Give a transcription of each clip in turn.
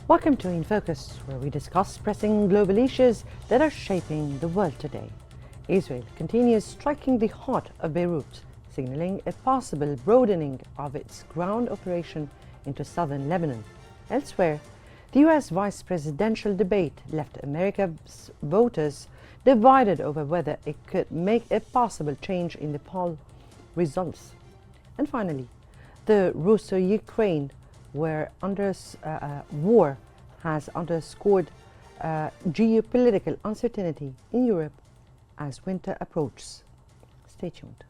Welcome to In Focus, where we discuss pressing global issues that are shaping the world today. Israel continues striking the heart of Beirut, signaling a possible broadening of its ground operation into southern Lebanon. Elsewhere, the US vice presidential debate left America's voters divided over whether it could make a possible change in the poll results. And finally, the Russo-Ukraine war has underscored geopolitical uncertainty in Europe as winter approaches. Stay tuned.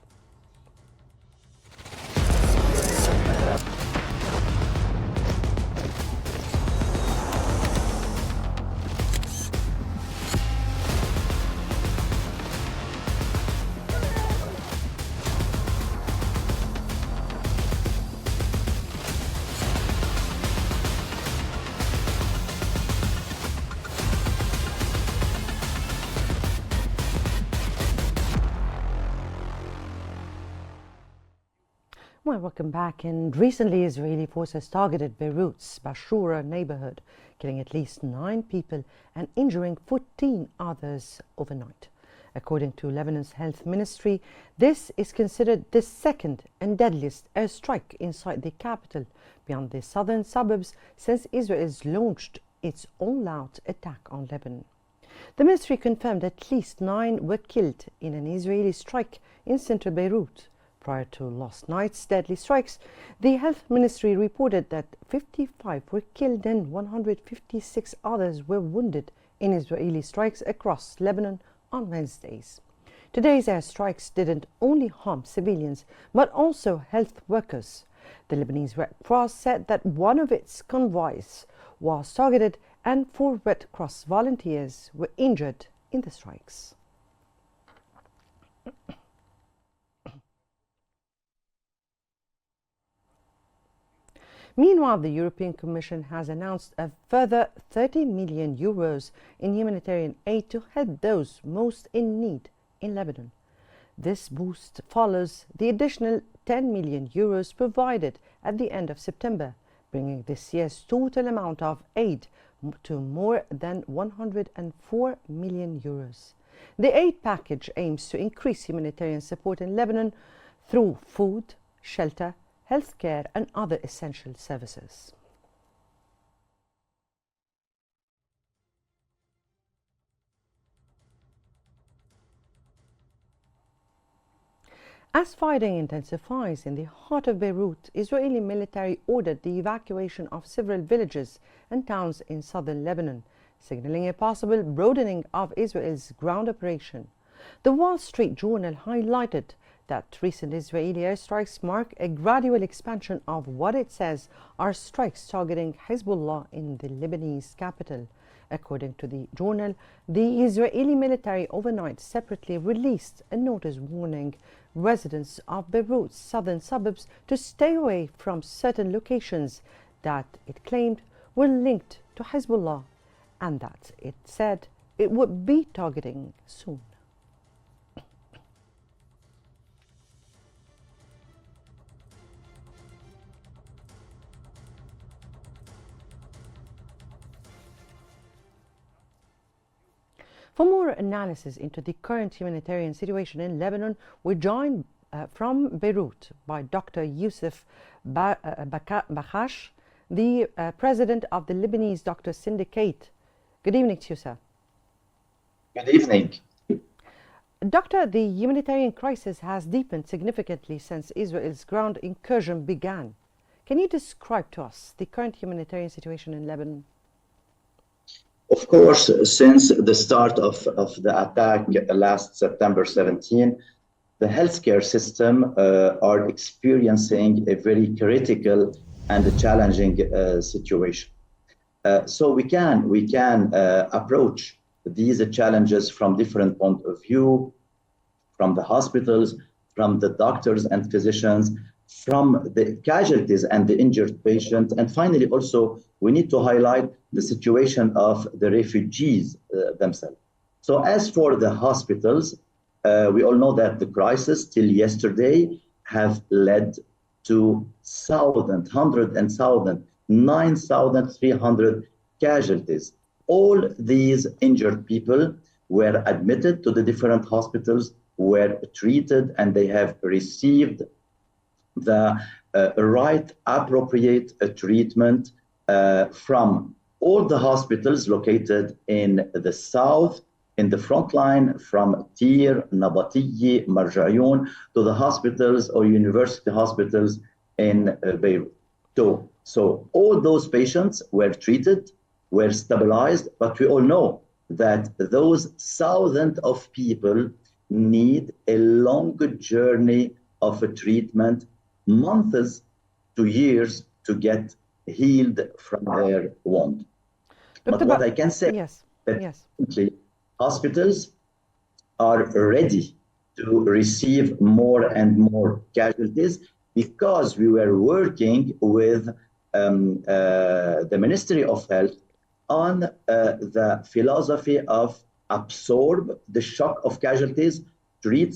Well, welcome back. And recently, Israeli forces targeted Beirut's Bashura neighborhood, killing at least 9 people and injuring 14 others overnight. According to Lebanon's health ministry, this is considered the second and deadliest airstrike inside the capital, beyond the southern suburbs, since Israel launched its all-out attack on Lebanon. The ministry confirmed at least 9 were killed in an Israeli strike in central Beirut. Prior to last night's deadly strikes, the health ministry reported that 55 were killed and 156 others were wounded in Israeli strikes across Lebanon on Wednesdays. Today's airstrikes didn't only harm civilians, but also health workers. The Lebanese Red Cross said that one of its convoys was targeted and 4 Red Cross volunteers were injured in the strikes. Meanwhile, the European Commission has announced a further €30 million in humanitarian aid to help those most in need in Lebanon. This boost follows the additional €10 million provided at the end of September, bringing this year's total amount of aid to more than €104 million. The aid package aims to increase humanitarian support in Lebanon through food, shelter, healthcare and other essential services. As fighting intensifies in the heart of Beirut, Israeli military ordered the evacuation of several villages and towns in southern Lebanon, signaling a possible broadening of Israel's ground operation. The Wall Street Journal highlighted that recent Israeli airstrikes mark a gradual expansion of what it says are strikes targeting Hezbollah in the Lebanese capital. According to the journal, the Israeli military overnight separately released a notice warning residents of Beirut's southern suburbs to stay away from certain locations that it claimed were linked to Hezbollah and that it said it would be targeting soon. For more analysis into the current humanitarian situation in Lebanon, we're joined from Beirut by Dr. Youssef Bakhash, the president of the Lebanese Doctors Syndicate. Good evening to you, sir. Good evening. Doctor, the humanitarian crisis has deepened significantly since Israel's ground incursion began. Can you describe to us the current humanitarian situation in Lebanon? Of course, since the start of the attack last September 17, the healthcare system are experiencing a very critical and challenging situation. So we can approach these challenges from different points of view, from the hospitals, from the doctors and physicians, from the casualties and the injured patients, and finally also we need to highlight the situation of the refugees themselves. So as for the hospitals, we all know that the crisis till yesterday have led to 9,300 casualties. All these injured people were admitted to the different hospitals, were treated, and they have received the right appropriate treatment from all the hospitals located in the south, in the front line, from Tir, Nabatiye, Marjayoun, to the hospitals or university hospitals in Beirut. So all those patients were treated, were stabilized, but we all know that those thousands of people need a long journey of a treatment, months to years, to get healed from their wound. But what I can say yes, that yes. Hospitals are ready to receive more and more casualties because we were working with the Ministry of Health on the philosophy of absorb the shock of casualties, treat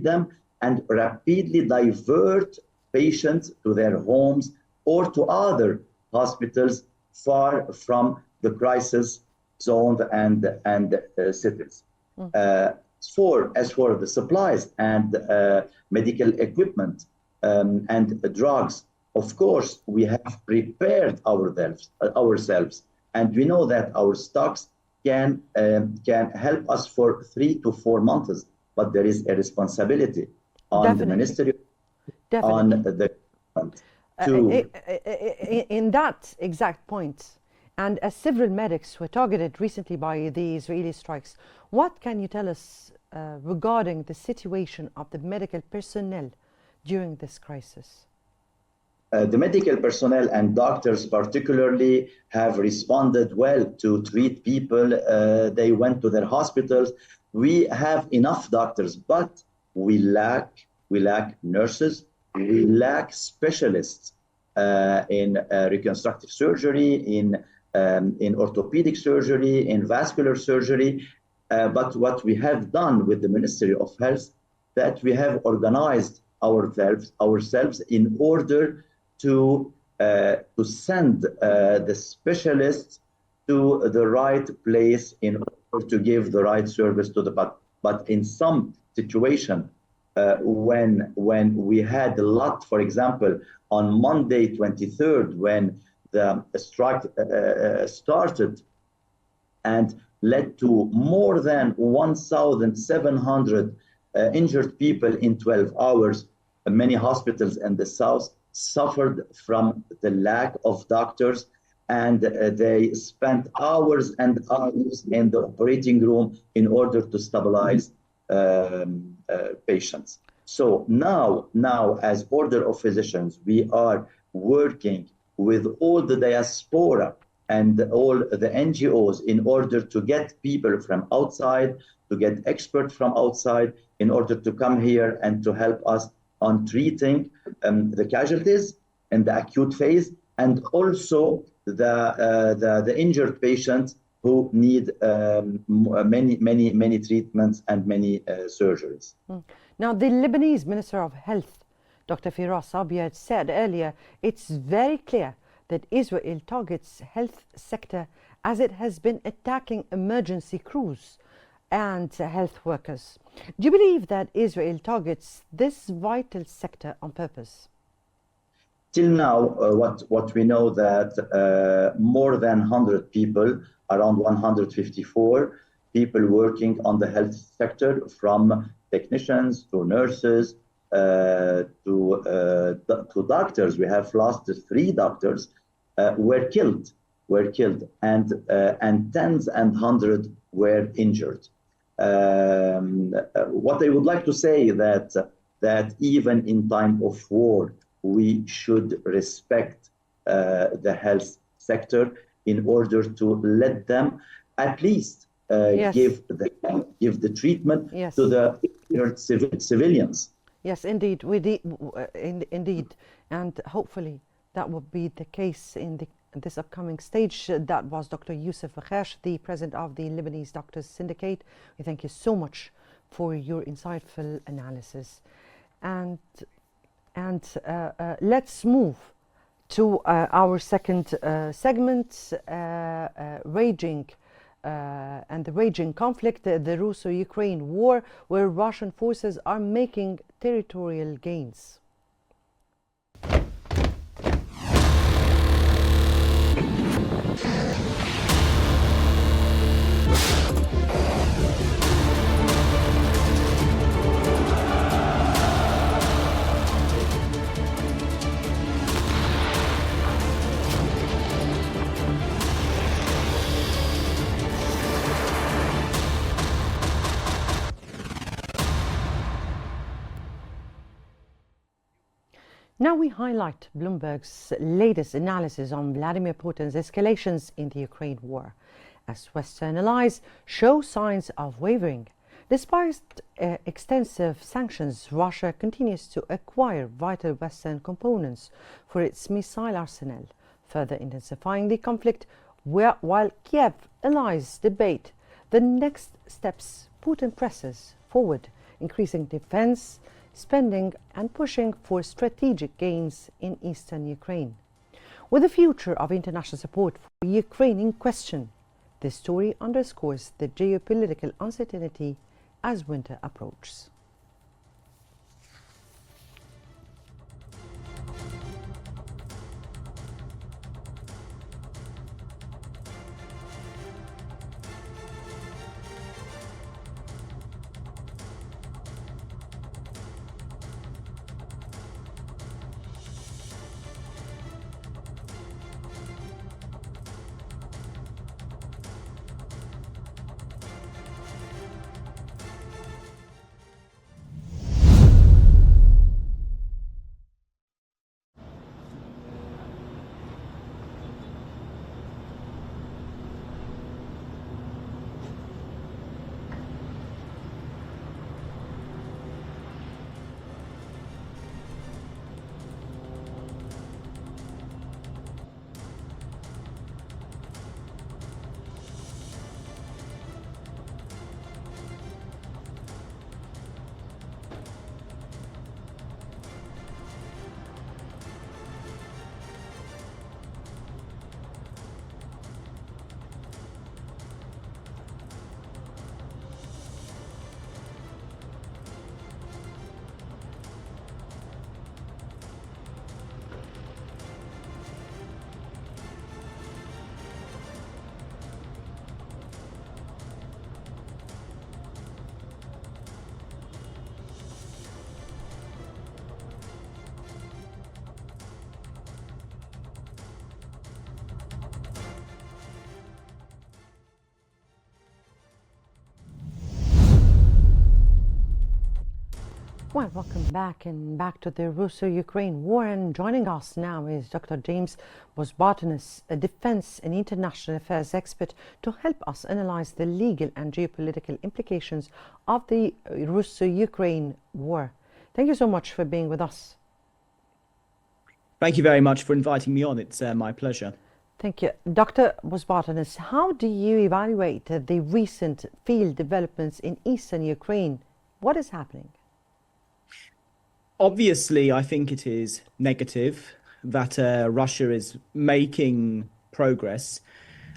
them, and rapidly divert patients to their homes or to other hospitals far from the crisis zones and cities. As for the supplies and medical equipment and drugs, of course, we have prepared ourselves, and we know that our stocks can help us for 3 to 4 months, but there is a responsibility on the ministry, on the government in that exact point. And as several medics were targeted recently by the Israeli strikes, what can you tell us regarding the situation of the medical personnel during this crisis? The medical personnel and doctors particularly have responded well to treat people. They went to their hospitals. We have enough doctors, but we lack nurses. We lack specialists in reconstructive surgery, in orthopedic surgery, in vascular surgery. But what we have done with the Ministry of Health, that we have organized ourselves in order to send the specialists to the right place in order to give the right service to the public. But in some situation, when we had a lot, for example, on Monday 23rd, when the strike started and led to more than 1,700 injured people in 12 hours, many hospitals in the south suffered from the lack of doctors, and they spent hours and hours in the operating room in order to stabilize patients. So now, as Order of Physicians, we are working with all the diaspora and all the NGOs in order to get people from outside, to get experts from outside, in order to come here and to help us on treating the casualties in the acute phase, and also the injured patients who need many treatments and many surgeries. Now, the Lebanese Minister of Health, Dr. Firas Abiad, said earlier, it's very clear that Israel targets health sector as it has been attacking emergency crews and health workers. Do you believe that Israel targets this vital sector on purpose? Till now, what we know that more than 100 people, around 154 people working on the health sector, from technicians to nurses to doctors. We have lost 3 doctors were killed, and tens and hundreds were injured. What I would like to say that even in time of war, we should respect the health sector in order to let them at least give the treatment to the civilians. Yes, indeed, indeed, and hopefully that will be the case in this upcoming stage. That was Dr. Youssef Bakhash, the president of the Lebanese Doctors Syndicate. We thank you so much for your insightful analysis. And let's move to our second segment, raging and the raging conflict, the Russo-Ukraine war, where Russian forces are making territorial gains. Now we highlight Bloomberg's latest analysis on Vladimir Putin's escalations in the Ukraine war, as Western allies show signs of wavering. Despite extensive sanctions, Russia continues to acquire vital Western components for its missile arsenal, further intensifying the conflict, while Kiev allies debate the next steps. Putin presses forward, increasing defense spending and pushing for strategic gains in eastern Ukraine. With the future of international support for Ukraine in question, this story underscores the geopolitical uncertainty as winter approaches. Well, welcome back to the Russo-Ukraine war, and joining us now is Dr. James Bosbartanis, a defense and international affairs expert, to help us analyze the legal and geopolitical implications of the Russo-Ukraine war. Thank you so much for being with us. Thank you very much for inviting me on. It's my pleasure. Thank you. Dr. Bosbartanis, how do you evaluate the recent field developments in eastern Ukraine? What is happening? Obviously, I think it is negative that Russia is making progress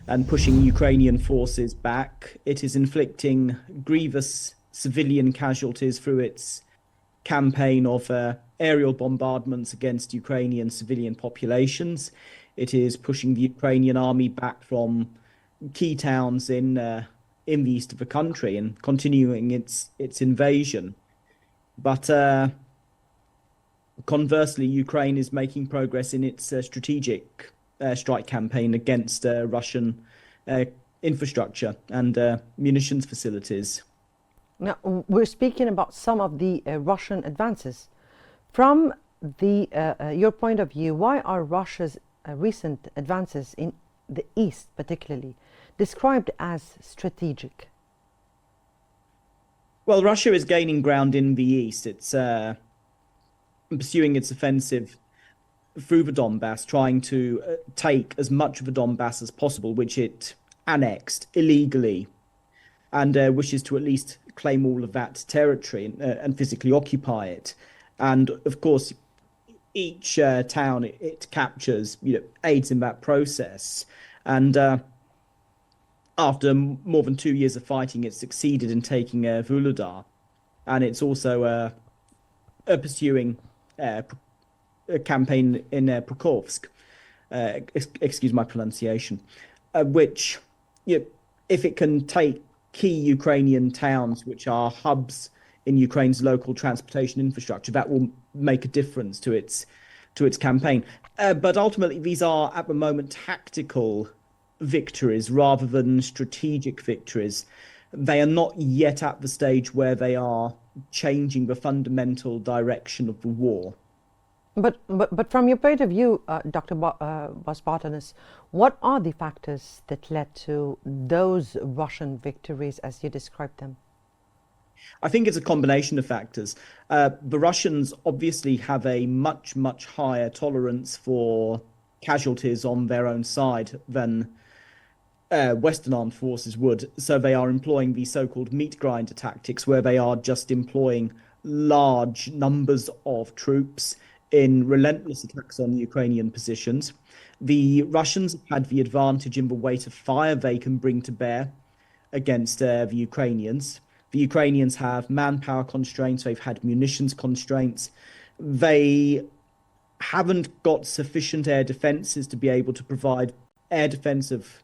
and pushing Ukrainian forces back. It is inflicting grievous civilian casualties through its campaign of aerial bombardments against Ukrainian civilian populations. It is pushing the Ukrainian army back from key towns in the east of the country and continuing its invasion. But conversely, Ukraine is making progress in its strategic strike campaign against Russian infrastructure and munitions facilities. Now, we're speaking about some of the Russian advances. From your point of view, why are Russia's recent advances in the east particularly described as strategic? Well, Russia is gaining ground in the east. It's pursuing its offensive through the Donbass, trying to take as much of the Donbass as possible, which it annexed illegally, and wishes to at least claim all of that territory and physically occupy it. And of course, each town it captures, aids in that process. And after more than 2 years of fighting, it succeeded in taking Vuhledar, and it's also pursuing a campaign in Pokrovsk. Excuse my pronunciation, which, if it can take key Ukrainian towns, which are hubs in Ukraine's local transportation infrastructure, that will make a difference to its campaign. But ultimately, these are at the moment tactical victories rather than strategic victories. They are not yet at the stage where they are changing the fundamental direction of the war. But from your point of view, Dr. Bospartanis, what are the factors that led to those Russian victories as you described them? I think it's a combination of factors. The Russians obviously have a much, much higher tolerance for casualties on their own side than Western armed forces would. So they are employing the so-called meat grinder tactics, where they are just employing large numbers of troops in relentless attacks on Ukrainian positions. The Russians had the advantage in the weight of fire they can bring to bear against the Ukrainians. The Ukrainians have manpower constraints, they've had munitions constraints. They haven't got sufficient air defenses to be able to provide air defense of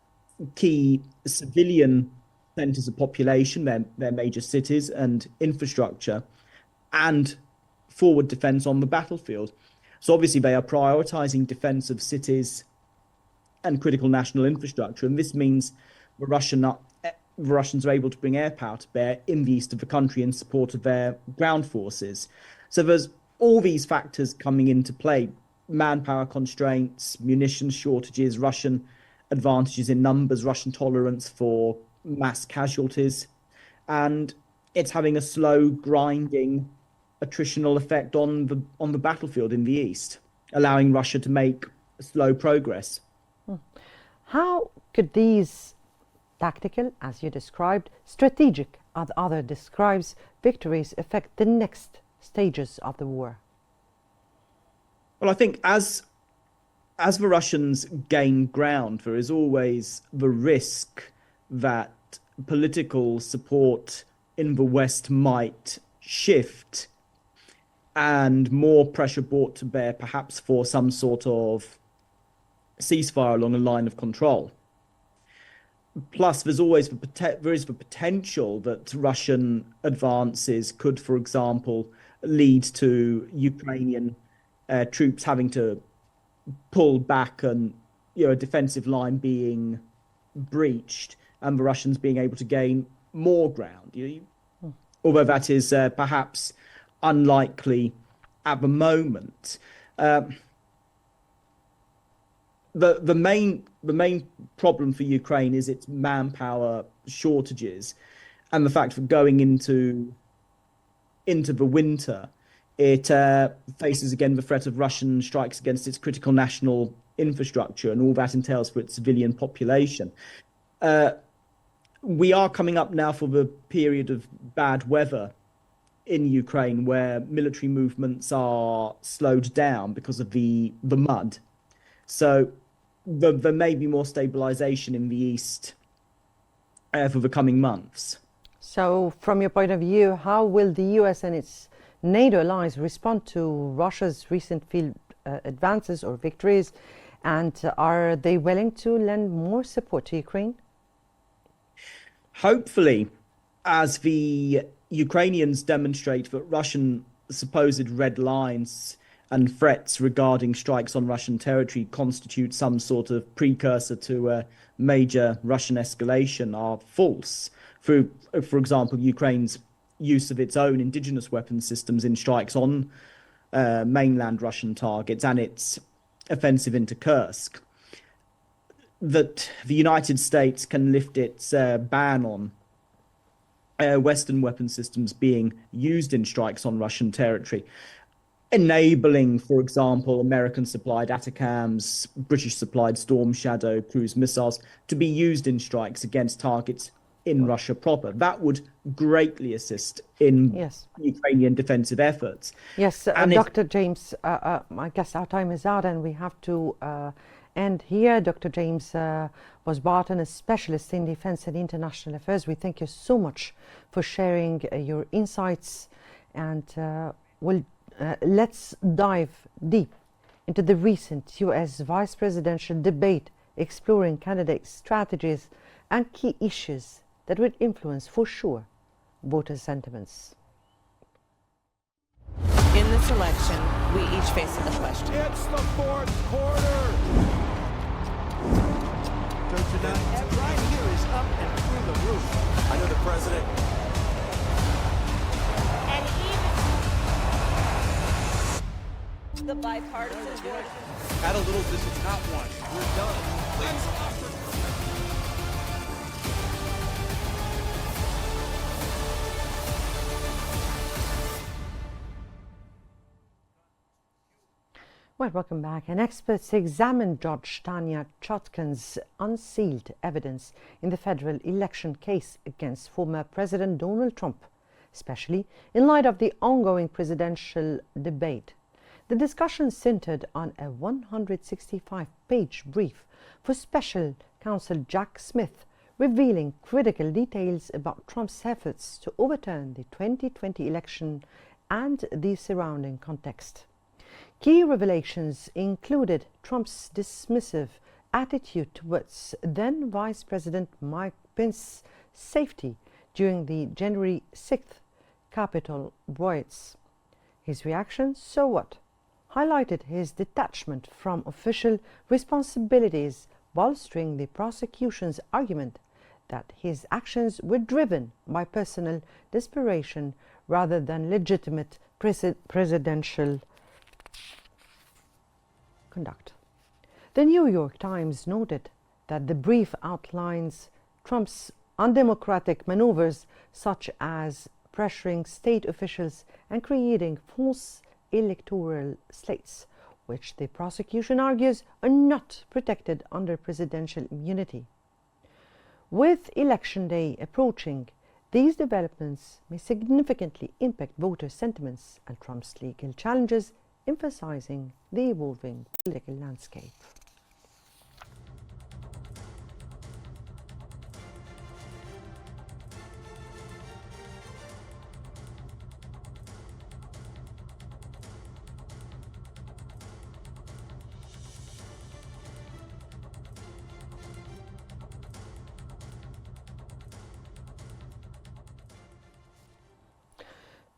key civilian centers of population, their major cities and infrastructure, and forward defense on the battlefield. So obviously they are prioritizing defense of cities and critical national infrastructure, and this means the Russians are able to bring air power to bear in the east of the country in support of their ground forces. So there's all these factors coming into play: manpower constraints, munitions shortages, Russian advantages in numbers, Russian tolerance for mass casualties, and it's having a slow, grinding, attritional effect on the battlefield in the east, allowing Russia to make slow progress. How could these tactical, as you described, strategic, as other describes, victories affect the next stages of the war? Well, I think as the Russians gain ground, there is always the risk that political support in the West might shift and more pressure brought to bear, perhaps for some sort of ceasefire along a line of control. Plus, there is the potential that Russian advances could, for example, lead to Ukrainian troops having to pull back and a defensive line being breached, and the Russians being able to gain more ground. Although that is perhaps unlikely at the moment. The main problem for Ukraine is its manpower shortages, and the fact that going into the winter, it faces again the threat of Russian strikes against its critical national infrastructure and all that entails for its civilian population. We are coming up now for the period of bad weather in Ukraine, where military movements are slowed down because of the mud. So there may be more stabilization in the east for the coming months. So from your point of view, how will the US and its NATO allies respond to Russia's recent field advances or victories, and are they willing to lend more support to Ukraine? Hopefully, as the Ukrainians demonstrate that Russian supposed red lines and threats regarding strikes on Russian territory constitute some sort of precursor to a major Russian escalation are false. Through, for example, Ukraine's use of its own indigenous weapon systems in strikes on mainland Russian targets and its offensive into Kursk, that the United States can lift its ban on Western weapon systems being used in strikes on Russian territory, enabling, for example, American-supplied ATACMS, British-supplied Storm Shadow cruise missiles to be used in strikes against targets in Russia proper. That would greatly assist in Ukrainian defensive efforts. Yes, Dr. James, I guess our time is out and we have to end here. Dr. James was-Barton, a specialist in defense and international affairs. We thank you so much for sharing your insights, and let's dive deep into the recent US vice presidential debate, exploring candidates' strategies and key issues that would influence, for sure, voter sentiments. In this election, we each face a question. It's the fourth quarter. So tonight, right here is up and through the roof. I know the president. And even the bipartisan voice. Add a little, this is not one. We're done. Let's Well, welcome back. And experts examined Judge Tanya Chutkan's unsealed evidence in the federal election case against former President Donald Trump, especially in light of the ongoing presidential debate. The discussion centered on a 165-page brief for Special Counsel Jack Smith, revealing critical details about Trump's efforts to overturn the 2020 election and the surrounding context. Key revelations included Trump's dismissive attitude towards then Vice President Mike Pence's safety during the January 6th Capitol riots. His reaction, so what, highlighted his detachment from official responsibilities, bolstering the prosecution's argument that his actions were driven by personal desperation rather than legitimate presidential conduct. The New York Times noted that the brief outlines Trump's undemocratic maneuvers, such as pressuring state officials and creating false electoral slates, which the prosecution argues are not protected under presidential immunity. With Election Day approaching, these developments may significantly impact voter sentiments and Trump's legal challenges, emphasizing the evolving political landscape.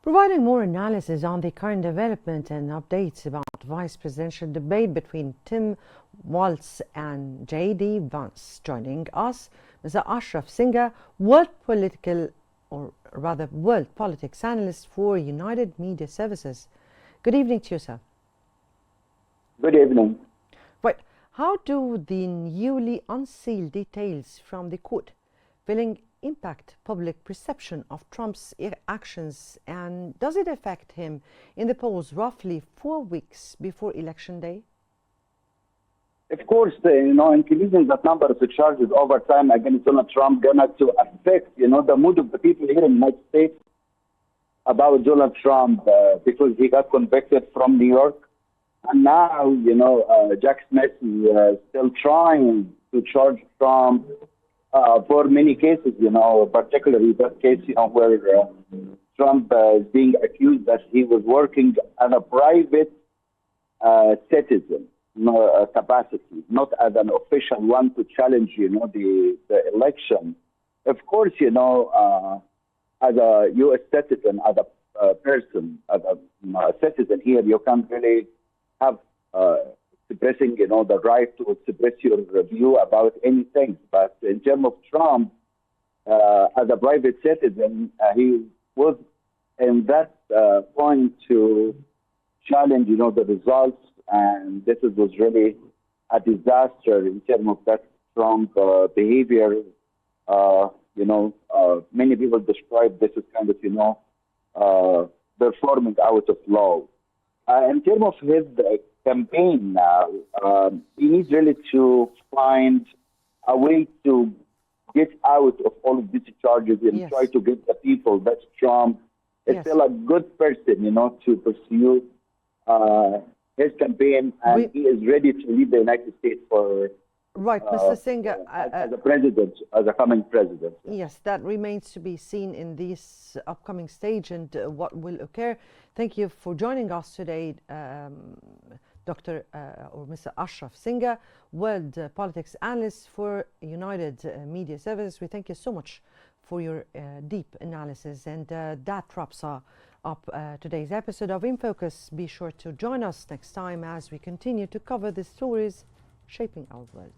Providing more analysis on the current development and updates about vice presidential debate between Tim Walz and J.D. Vance, joining us, Mr. Ashraf Singha, world politics analyst for United Media Services. Good evening to you, sir. Good evening. Right. How do the newly unsealed details from the court will impact public perception of Trump's actions, and does it affect him in the polls roughly 4 weeks before Election Day? Of course, increasing that number of charges over time against Donald Trump going to affect, the mood of the people here in the United States about Donald Trump because he got convicted from New York. And now, Jack Smith is still trying to charge Trump for many cases, particularly that case, where Trump is being accused that he was working as a private citizen capacity, not as an official one to challenge, the election. Of course, as a U.S. citizen, as a person, as a citizen here, you can't really have expressing, the right to express your view about anything. But in terms of Trump, as a private citizen, he was in that point to challenge, the results, and this was really a disaster in terms of that Trump behavior. Many people describe this as kind of, performing out of law. In terms of his campaign now, he needs really to find a way to get out of all of these charges and Yes. try to get the people that Trump is Yes. still a good person, to pursue his campaign, and he is ready to lead the United States for Right, Mr. Singh. as a president, as a coming president. Yes, that remains to be seen in this upcoming stage and what will occur. Thank you for joining us today, Dr. Or Mr. Ashraf Singh, World Politics Analyst for United Media Services. We thank you so much for your deep analysis. And that wraps up today's episode of In Focus. Be sure to join us next time as we continue to cover the stories shaping our world.